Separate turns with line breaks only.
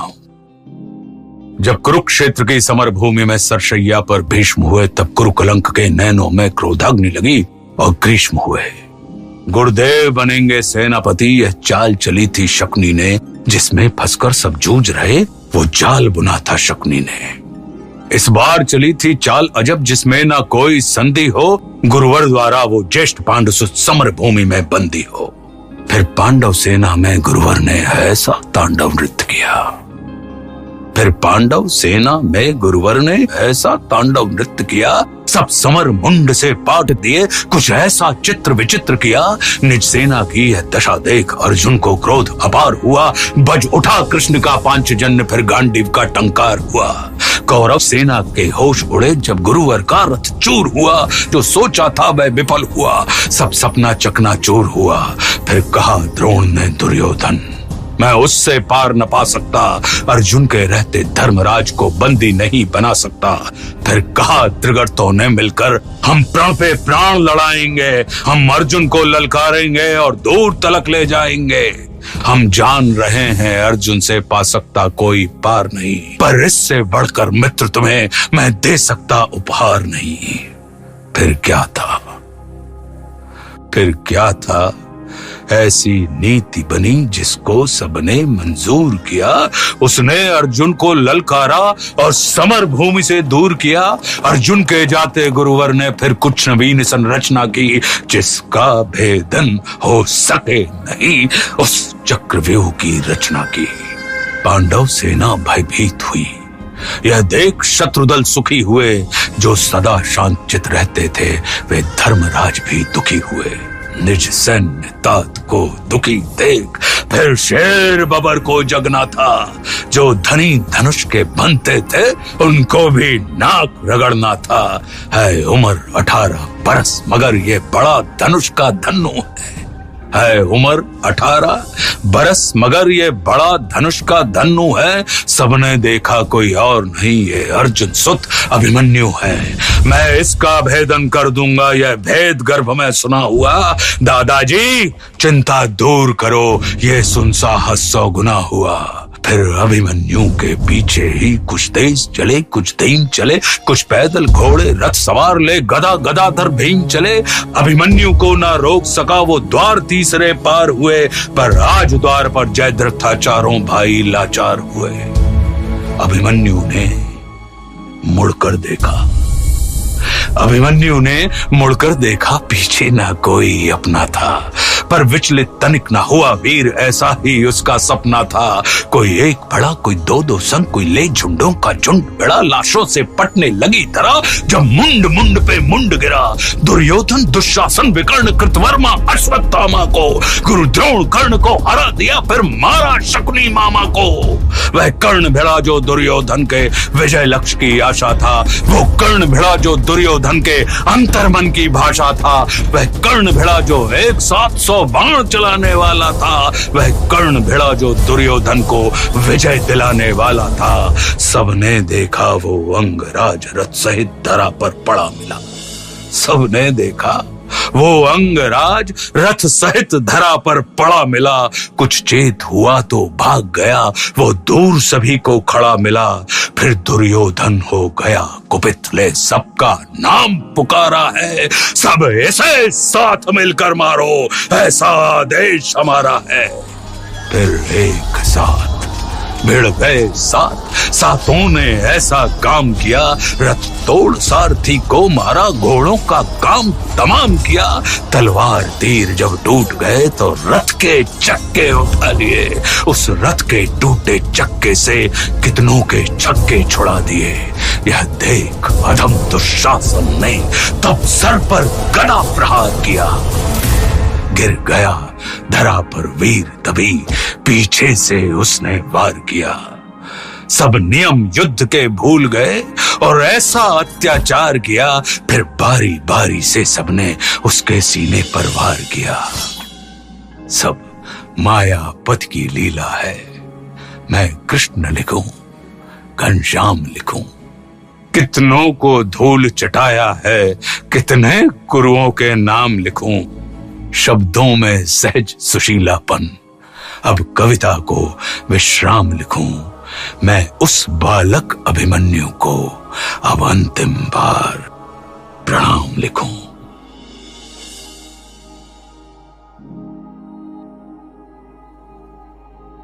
हूं। जब कुरुक्षेत्र की समर भूमि में सरशैया पर भीष्म हुए, तब कुरुकलंक के नैनों में क्रोधाग्नि लगी और ग्रीष्म हुए। गुरुदेव बनेंगे सेनापति, यह चाल चली थी शकुनी ने, जिसमें फंसकर सब जूझ रहे, वो जाल बुना था शकुनी ने। इस बार चली थी चाल अजब, जिसमें ना कोई संधि हो, गुरुवर द्वारा वो ज्येष्ठ पांडु समर भूमि में बंदी हो। फिर पांडव सेना में गुरुवर ने ऐसा तांडव नृत्य किया। फिर पांडव सेना में गुरुवर ने ऐसा तांडव नृत्य किया, सब समर मुंड से पाट दिए, कुछ ऐसा चित्र विचित्र किया। निज सेना की यह दशा देख अर्जुन को क्रोध अपार हुआ। बज उठा कृष्ण का पांचजन्य, फिर गांडीव का टंकार हुआ। कौरव सेना के होश उड़े जब गुरुवर का रथ चूर हुआ। जो सोचा था वह विफल हुआ, सब सपना चकनाचूर हुआ। फिर कहा द्रोण ने दुर्योधन, मैं उससे पार न पा सकता, अर्जुन के रहते धर्मराज को बंदी नहीं बना सकता। फिर कहा त्रिगर्तों ने मिलकर, हम प्राण पे प्राण लड़ाएंगे, हम अर्जुन को ललकारेंगे और दूर तलक ले जाएंगे। हम जान रहे हैं अर्जुन से पा सकता कोई पार नहीं, पर इससे बढ़कर मित्र तुम्हें मैं दे सकता उपहार नहीं। फिर क्या था ऐसी नीति बनी जिसको सबने मंजूर किया। उसने अर्जुन को ललकारा और समर भूमि से दूर किया। अर्जुन के जाते गुरुवर ने फिर कुछ नवीन संरचना की, जिसका भेदन हो सके नहीं, उस चक्रव्यूह की रचना की। पांडव सेना भयभीत हुई। यह देख शत्रुदल सुखी हुए। जो सदा शांतचित रहते थे वे धर्मराज भी दुखी हुए। निज सैन्य तात को दुखी देख फिर शेर बबर को जगना था। जो धनी धनुष के बनते थे उनको भी नाक रगड़ना था। है उम्र 18 बरस मगर ये बड़ा धनुष का धन्नु है उम्र 18 बरस मगर ये बड़ा धनुष का धन्नु है। सबने देखा कोई और नहीं, ये अर्जुन सुत अभिमन्यु है। मैं इसका भेदन कर दूंगा, यह भेद गर्भ में सुना हुआ। दादाजी चिंता दूर करो, ये सुन साहस 100 गुना हुआ। फिर अभिमन्यु के पीछे ही कुछ तेज चले, कुछ धीम चले, कुछ पैदल घोड़े रथ सवार ले, गदा गदाधर भीम चले। अभिमन्यु को ना रोक सका, वो द्वार तीसरे पार हुए। पर राज द्वार पर जयद्रथ था, चारों भाई लाचार हुए। अभिमन्यु ने मुड़कर देखा, पीछे ना कोई अपना था। पर विचलित तनिक न हुआ वीर, ऐसा ही उसका सपना था। कोई एक बढ़ा, कोई दो संग, कोई ले झुंडों का झुंड बड़ा। लाशों से पटने लगी तरह, जब मुंड मुंड पे मुंड गिरा। दुर्योधन दुशासन विकर्ण कृतवर्मा अश्वत्थामा को, गुरु द्रोण कर्ण को हरा दिया, फिर मारा शकुनी मामा को। वह कर्ण भिड़ा जो दुर्योधन के विजय लक्ष्य की आशा था। वो कर्ण भिड़ा जो दुर्योधन के अंतर्मन की भाषा था। वह कर्ण भिड़ा जो 100 बाण चलाने वाला था। वह कर्ण भिड़ा जो दुर्योधन को विजय दिलाने वाला था। सबने देखा वो अंगराज रथ सहित धरा पर पड़ा मिला। सबने देखा वो अंगराज रथ सहित धरा पर पड़ा मिला। कुछ चेत हुआ तो भाग गया, वो दूर सभी को खड़ा मिला। फिर दुर्योधन हो गया कुपित, ले सबका नाम पुकारा है। सब ऐसे साथ मिलकर मारो, ऐसा आदेश हमारा है। फिर एक साथ भिड़ गए सातों ने ऐसा काम किया। रथ तोड़ सारथी को मारा, घोड़ों का काम तमाम किया। तलवार तीर जब टूट गए तो रथ के चक्के उठा लिए। उस रथ के टूटे चक्के से कितनों के छक्के छुड़ा दिए। यह देख अधम दुशासन ने तब सर पर गदा प्रहार किया। गिर गया धरा पर वीर, तभी पीछे से उसने वार किया। सब नियम युद्ध के भूल गए और ऐसा अत्याचार किया। फिर बारी बारी से सबने उसके सीने पर वार किया। सब माया पथ की लीला है। मैं कृष्ण लिखूं, घनश्याम लिखूं। कितनों को धूल चटाया है, कितने गुरुओं के नाम लिखूं। शब्दों में सहज सुशीलापन, अब कविता को विश्राम लिखूं। मैं उस बालक अभिमन्यु को अब अंतिम बार प्रणाम लिखूं।